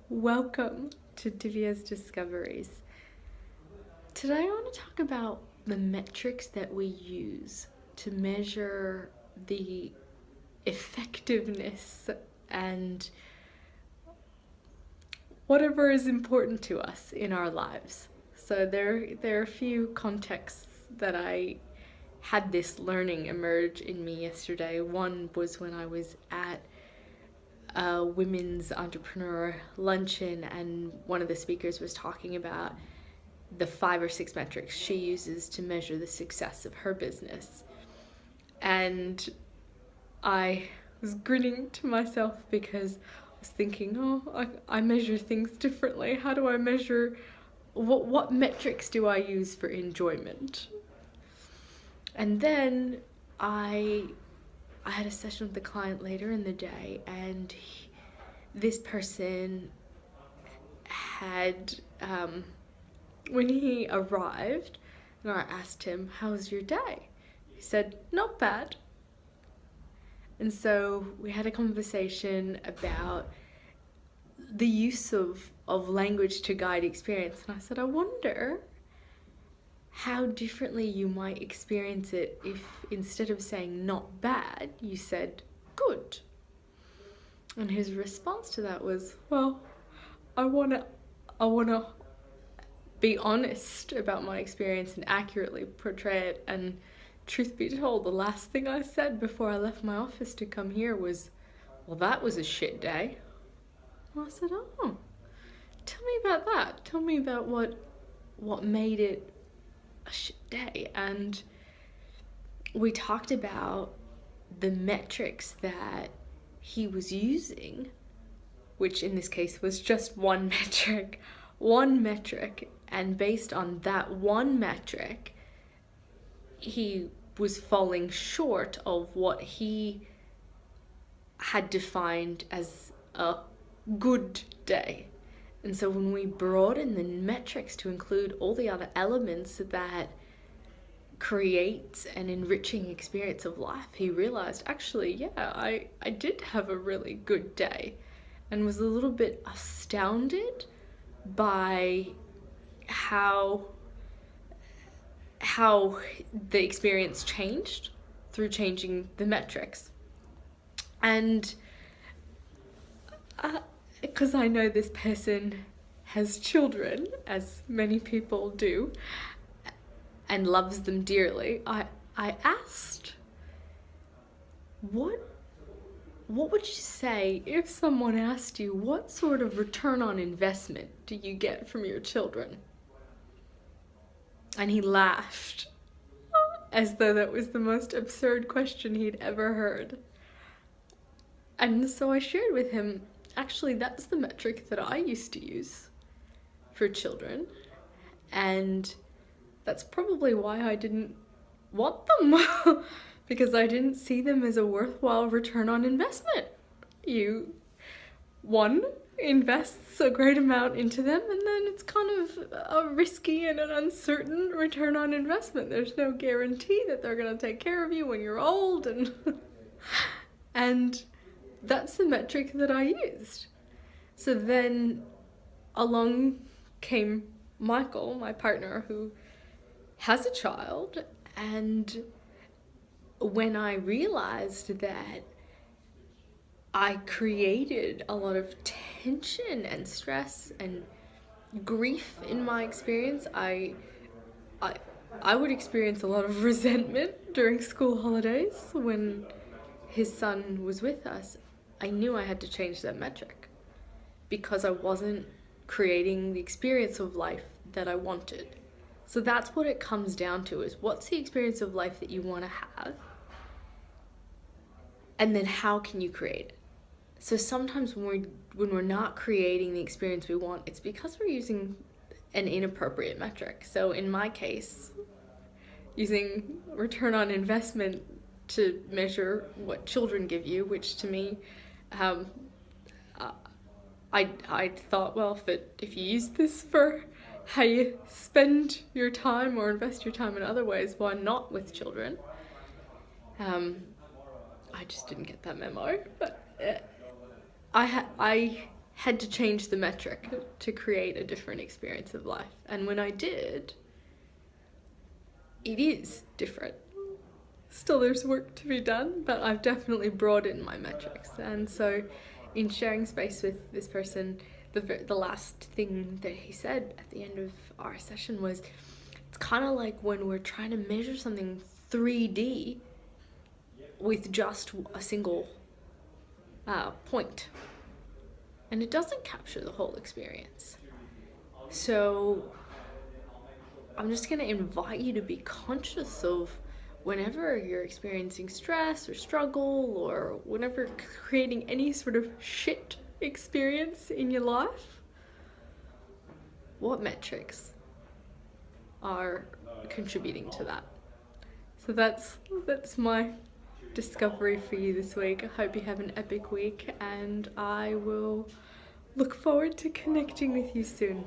Welcome to Divya's Discoveries. Today I want to talk about the metrics that we use to measure the effectiveness and whatever is important to us in our lives. So there are a few contexts that I had this learning emerge in me yesterday. One was when I was at a women's entrepreneur luncheon, and one of the speakers was talking about the 5 or 6 metrics she uses to measure the success of her business. And I was grinning to myself because I was thinking, I measure things differently. How do I measure, what metrics do I use for enjoyment? And then I had a session with a client later in the day, and this person had, when he arrived, and I asked him, "How was your day?" He said, "Not bad." And so we had a conversation about the use of language to guide experience. And I said, I wonder how differently you might experience it if instead of saying not bad, you said good. And his response to that was, well, I wanna be honest about my experience and accurately portray it. And truth be told, the last thing I said before I left my office to come here was, well, that was a shit day. And I said, oh, tell me about that. Tell me about what made it a shit day. And we talked about the metrics that he was using, which in this case was just one metric, and based on that one metric, he was falling short of what he had defined as a good day. And so when we broaden the metrics to include all the other elements that create an enriching experience of life, he realized, actually, yeah, I did have a really good day, and was a little bit astounded by how the experience changed through changing the metrics. And because I know this person has children, as many people do, and loves them dearly, I asked, what would you say if someone asked you, what sort of return on investment do you get from your children? And he laughed, as though that was the most absurd question he'd ever heard. And so I shared with him, actually, that's the metric that I used to use for children. And that's probably why I didn't want them, because I didn't see them as a worthwhile return on investment. One invests a great amount into them, and then it's kind of a risky and an uncertain return on investment. There's no guarantee that they're going to take care of you when you're old, and that's the metric that I used. So then along came Michael, my partner, who has a child, and when I realized that I created a lot of tension and stress and grief in my experience, I would experience a lot of resentment during school holidays when his son was with us. I knew I had to change that metric because I wasn't creating the experience of life that I wanted. So that's what it comes down to, is what's the experience of life that you want to have? And then how can you create it? So sometimes when we're not creating the experience we want, it's because we're using an inappropriate metric. So in my case, using return on investment to measure what children give you, which to me, I thought, well, if you use this for how you spend your time or invest your time in other ways, why not with children? I just didn't get that memo, but I had to change the metric to create a different experience of life. And when I did, it is different. Still, there's work to be done, but I've definitely broadened my metrics. And so, in sharing space with this person, the last thing that he said at the end of our session was, it's kind of like when we're trying to measure something 3D with just a single point, and it doesn't capture the whole experience. So I'm just going to invite you to be conscious of, whenever you're experiencing stress or struggle, or whenever creating any sort of shit experience in your life, what metrics are contributing to that. So that's my discovery for you this week. I hope you have an epic week, and I will look forward to connecting with you soon.